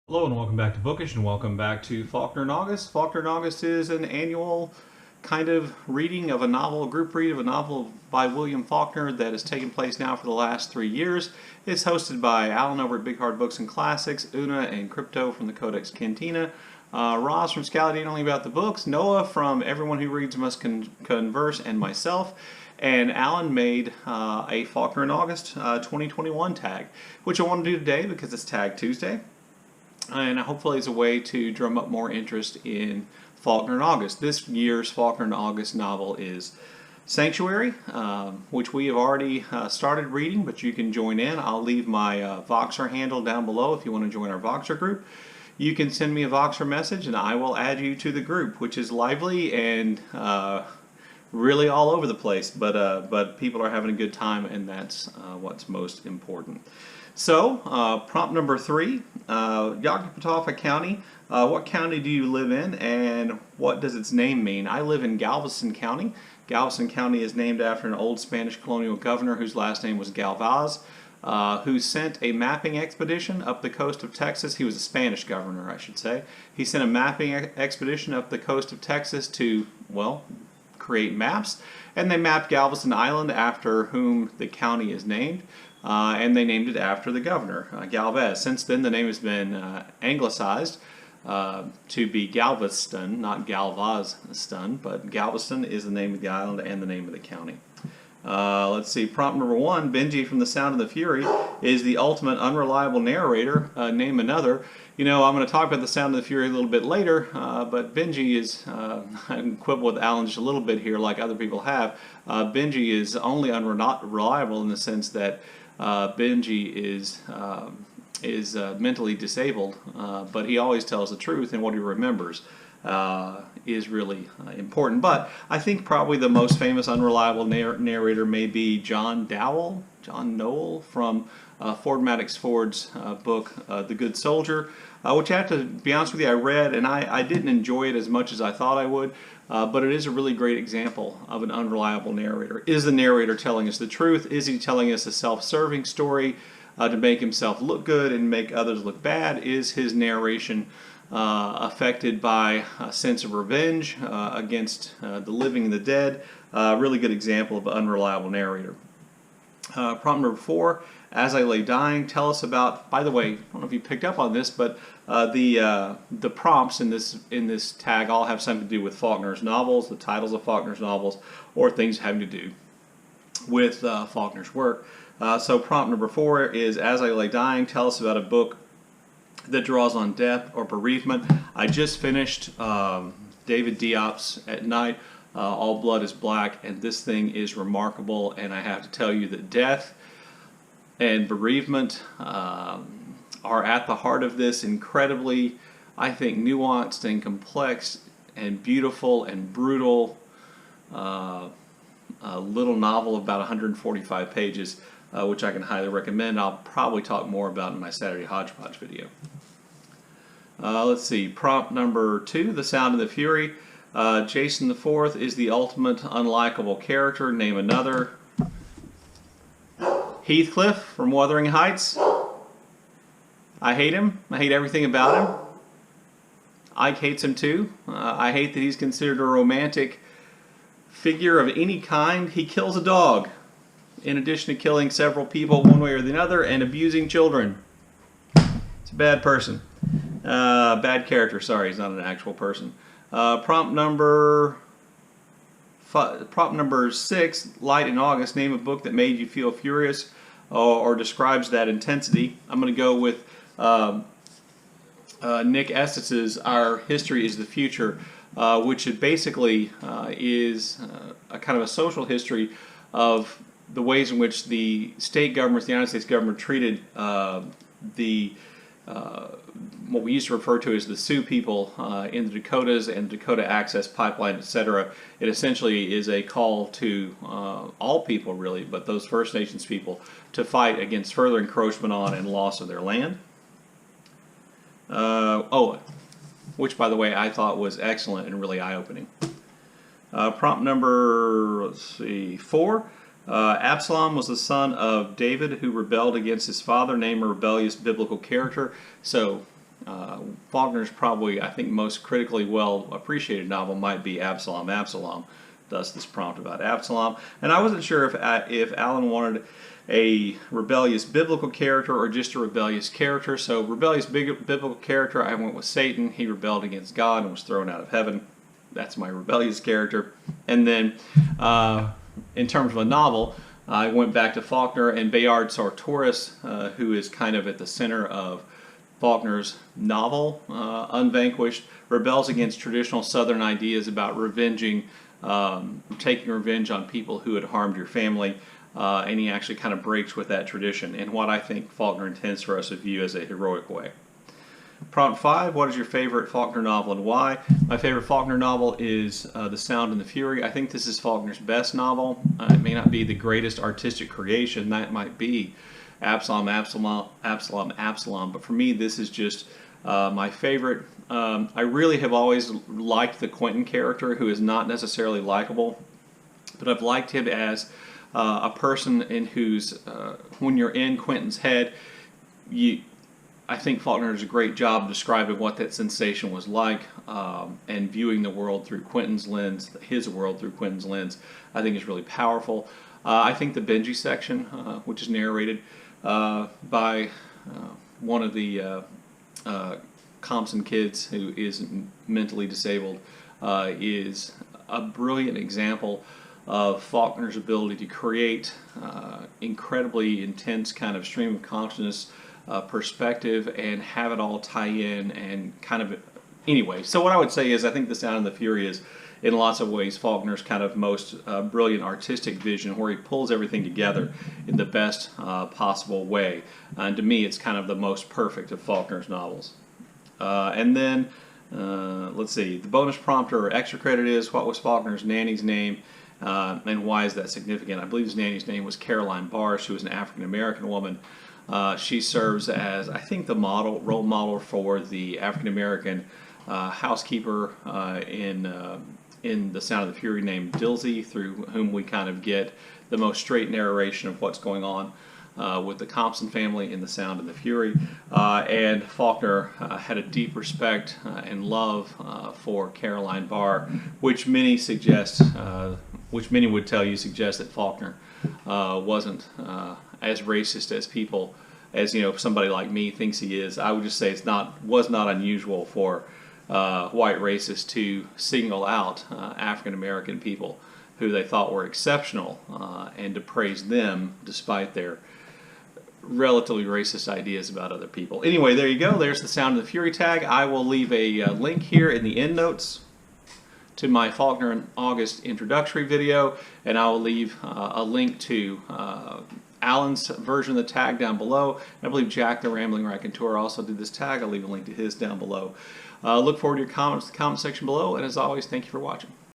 Hello and welcome back to Bookish and welcome back to Faulkner in August. Faulkner in August is an annual kind of reading of a novel, a group read of a novel by William Faulkner that has taken place now for the last 3 years. It's hosted by Alan over at Big Hard Books and Classics, Una and Crypto from the Codex Cantina, Roz from Scallydine Only About the Books, Noah from Everyone Who Reads Must Converse, and myself. And Alan made a Faulkner in August 2021 tag, which I want to do today because it's Tag Tuesday. And hopefully it's a way to drum up more interest in Faulkner in August. This year's Faulkner in August novel is Sanctuary, which we have already started reading, but you can join in. I'll leave my Voxer handle down below if you want to join our Voxer group. You can send me a Voxer message and I will add you to the group, which is lively and really all over the place, but people are having a good time, and that's what's most important. So, prompt number 3, Yoknapatawpha County. What county do you live in, and what does its name mean? I live in Galveston County. Galveston County is named after an old Spanish colonial governor whose last name was Galvez, who sent a mapping expedition up the coast of Texas. He was a Spanish governor, I should say. He sent a mapping expedition up the coast of Texas to, well, create maps, and they mapped Galveston Island, after whom the county is named, and they named it after the governor, Galvez. Since then, the name has been anglicized to be Galveston, not Galveston, but Galveston is the name of the island and the name of the county. Let's see, prompt number 1, Benji from The Sound of the Fury is the ultimate unreliable narrator. Name another. You know, I'm going to talk about The Sound of the Fury a little bit later, but Benji is, I quibble with Alan just a little bit here like other people have. Benji is only unreliable in the sense that Benji is mentally disabled, but he always tells the truth, and what he remembers is really important. But I think probably the most famous unreliable narrator may be John Dowell, John Noel, from Ford Madox Ford's book, The Good Soldier, which I have to be honest with you, I read, and I didn't enjoy it as much as I thought I would, but it is a really great example of an unreliable narrator. Is the narrator telling us the truth? Is he telling us a self-serving story to make himself look good and make others look bad? Is his narration affected by a sense of revenge against the living and the dead? Really good example of an unreliable narrator. Prompt number 4, As I Lay Dying. Tell us about, by the way, I don't know if you picked up on this, but the prompts in this tag all have something to do with Faulkner's novels, the titles of Faulkner's novels, or things having to do with Faulkner's work. So prompt number 4 is, As I Lay Dying. Tell us about a book that draws on death or bereavement. I just finished David Diop's At Night, All Blood is Black, and this thing is remarkable, and I have to tell you that death and bereavement are at the heart of this incredibly, I think, nuanced and complex and beautiful and brutal little novel of about 145 pages, which I can highly recommend. I'll probably talk more about in my Saturday Hodgepodge video. Let's see, prompt number 2, The Sound of the Fury. Jason IV is the ultimate unlikable character. Name another. Heathcliff from Wuthering Heights. I hate him. I hate everything about him. Ike hates him too. I hate that he's considered a romantic figure of any kind. He kills a dog, in addition to killing several people one way or the other and abusing children. It's a bad person. Bad character, sorry, he's not an actual person. Prompt number 6, Light in August. Name a book that made you feel furious or describes that intensity. I'm going to go with Nick Estes's Our History is the Future, which it basically is a kind of a social history of the ways in which the state governments, the United States government, treated what we used to refer to as the Sioux people in the Dakotas and Dakota Access Pipeline, etc. It essentially is a call to all people, really, but those First Nations people, to fight against further encroachment on and loss of their land. Which, by the way, I thought was excellent and really eye-opening. Prompt number, let's see, 4. Absalom was the son of David who rebelled against his father. Name a rebellious biblical character. So Faulkner's probably, I think, most critically well appreciated novel might be Absalom, Absalom. Thus this prompt about Absalom. And I wasn't sure if Alan wanted a rebellious biblical character or just a rebellious character. So rebellious biblical character, I went with Satan. He rebelled against God and was thrown out of heaven. That's my rebellious character. And then in terms of a novel, I went back to Faulkner and Bayard Sartoris, who is kind of at the center of Faulkner's novel, Unvanquished, rebels against traditional Southern ideas about taking revenge on people who had harmed your family, and he actually kind of breaks with that tradition in what I think Faulkner intends for us to view as a heroic way. Prompt 5, what is your favorite Faulkner novel and why? My favorite Faulkner novel is The Sound and the Fury. I think this is Faulkner's best novel. It may not be the greatest artistic creation. That might be Absalom, but for me this is just my favorite. I really have always liked the Quentin character, who is not necessarily likable, but I've liked him as a person in whose, when you're in Quentin's head, I think Faulkner does a great job describing what that sensation was like, and viewing the world through Quentin's lens, his world through Quentin's lens, I think is really powerful. I think the Benjy section, which is narrated by one of the Compson kids who is mentally disabled, is a brilliant example of Faulkner's ability to create incredibly intense kind of stream of consciousness perspective and have it all tie in and kind of anyway. So what I would say is I think The Sound and the Fury is in lots of ways Faulkner's kind of most brilliant artistic vision, where he pulls everything together in the best possible way. And to me it's kind of the most perfect of Faulkner's novels. And then let's see, the bonus prompt or extra credit is, what was Faulkner's nanny's name and why is that significant? I believe his nanny's name was Caroline Barr. She was an African American woman. She serves as, I think, the role model for the African American housekeeper in The Sound of the Fury named Dilsey, through whom we kind of get the most straight narration of what's going on with the Compson family in The Sound and the Fury. And Faulkner had a deep respect and love for Caroline Barr, which many would tell you suggests that Faulkner wasn't as racist as people, as somebody like me thinks he is. I would just say was not unusual for white racists to single out African American people who they thought were exceptional and to praise them despite their relatively racist ideas about other people. Anyway, there you go. There's The Sound of the Fury tag. I will leave a link here in the end notes to my Faulkner in August introductory video, and I will leave a link to Alan's version of the tag down below. And I believe Jack the Rambling Raconteur also did this tag. I'll leave a link to his down below. Look forward to your comments in the comment section below, and as always, thank you for watching.